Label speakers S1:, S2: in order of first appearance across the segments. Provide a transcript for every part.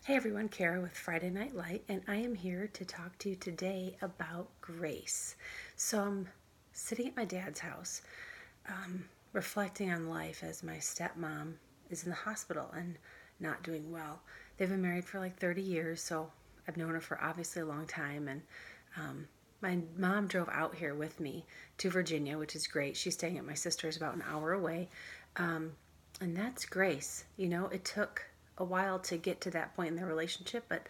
S1: Hey everyone, Kara with Friday Night Light, and I am here to talk to you today about grace. So I'm sitting at my dad's house, reflecting on life as my stepmom is in the hospital and not doing well. They've been married for like 30 years, so I've known her for obviously a long time, and my mom drove out here with me to Virginia, which is great. She's staying at my sister's about an hour away. And that's grace. You know, it took a while to get to that point in their relationship, but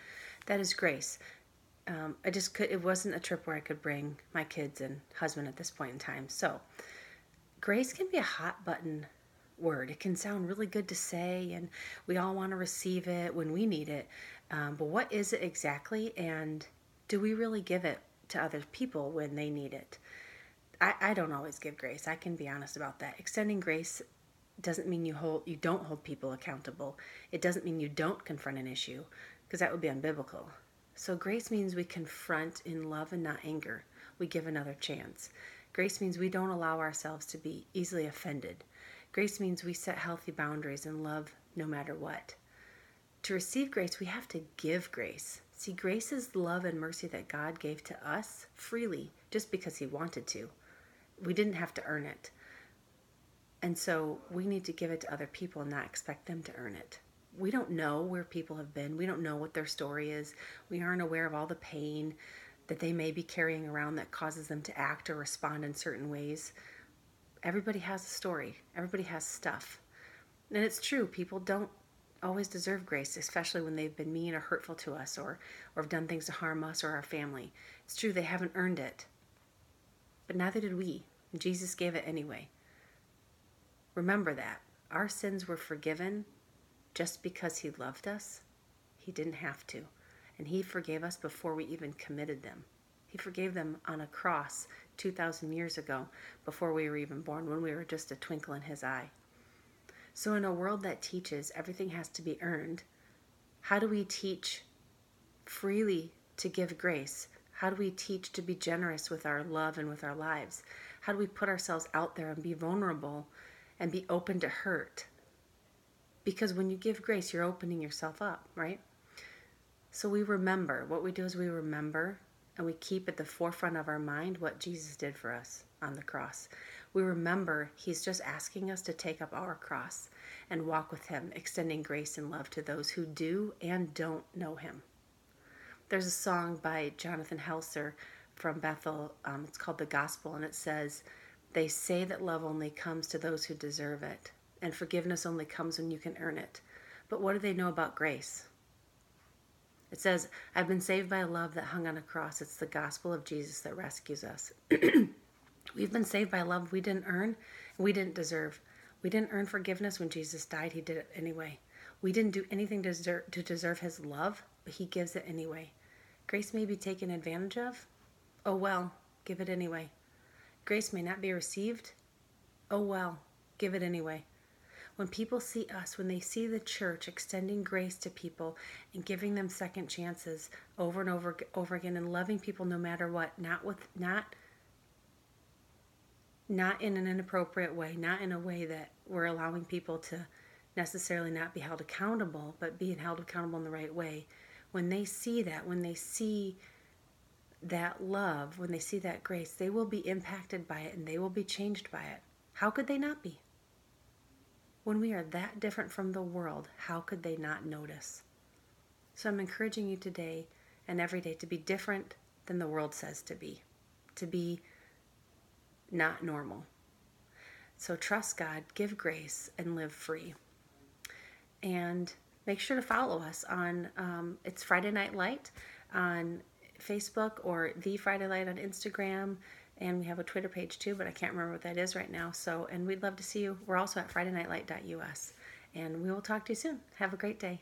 S1: that is grace. I just could, it wasn't a trip where I could bring my kids and husband at this point in time. So, grace can be a hot button word. It can sound really good to say, and we all want to receive it when we need it. But what is it exactly, and do we really give it to other people when they need it? I don't always give grace. I can be honest about that. Extending grace doesn't mean you don't hold people accountable. It doesn't mean you don't confront an issue, because that would be unbiblical. So grace means we confront in love and not anger. We give another chance. Grace means we don't allow ourselves to be easily offended. Grace means we set healthy boundaries and love no matter what. To receive grace, we have to give grace. See, grace is love and mercy that God gave to us freely just because He wanted to. We didn't have to earn it. And so we need to give it to other people and not expect them to earn it. We don't know where people have been. We don't know what their story is. We aren't aware of all the pain that they may be carrying around that causes them to act or respond in certain ways. Everybody has a story. Everybody has stuff. And it's true, people don't always deserve grace, especially when they've been mean or hurtful to us or have done things to harm us or our family. It's true, they haven't earned it. But neither did we. Jesus gave it anyway. Remember that. Our sins were forgiven just because He loved us. He didn't have to. And He forgave us before we even committed them. He forgave them on a cross 2,000 years ago, before we were even born, when we were just a twinkle in His eye. So in a world that teaches everything has to be earned, how do we teach freely to give grace? How do we teach to be generous with our love and with our lives? How do we put ourselves out there and be vulnerable and be open to hurt? Because when you give grace, you're opening yourself up, right? So we remember. What we do is we remember, and we keep at the forefront of our mind what Jesus did for us on the cross. We remember He's just asking us to take up our cross and walk with Him, extending grace and love to those who do and don't know Him. There's a song by Jonathan Helser from Bethel. It's called The Gospel, and it says, "They say that love only comes to those who deserve it, and forgiveness only comes when you can earn it. But what do they know about grace?" It says, "I've been saved by a love that hung on a cross. It's the gospel of Jesus that rescues us." We've been saved by love we didn't earn and we didn't deserve. We didn't earn forgiveness when Jesus died. He did it anyway. We didn't do anything to deserve His love, but He gives it anyway. Grace may be taken advantage of. Oh well, give it anyway. Grace may not be received. Oh well, give it anyway. When people see us, when they see the church extending grace to people and giving them second chances over and over again, and loving people no matter what, not in an inappropriate way, not in a way that we're allowing people to necessarily not be held accountable, but being held accountable in the right way. When they see that, when they see that love, when they see that grace, they will be impacted by it and they will be changed by it. How could they not be? When we are that different from the world, how could they not notice? So I'm encouraging you today and every day to be different than the world says to be not normal. So trust God, give grace, and live free. And make sure to follow us on, it's Friday Night Light on Facebook, or The Friday Light on Instagram. And we have a Twitter page too, but I can't remember what that is right now. So, and we'd love to see you. We're also at FridayNightLight.us. And we will talk to you soon. Have a great day.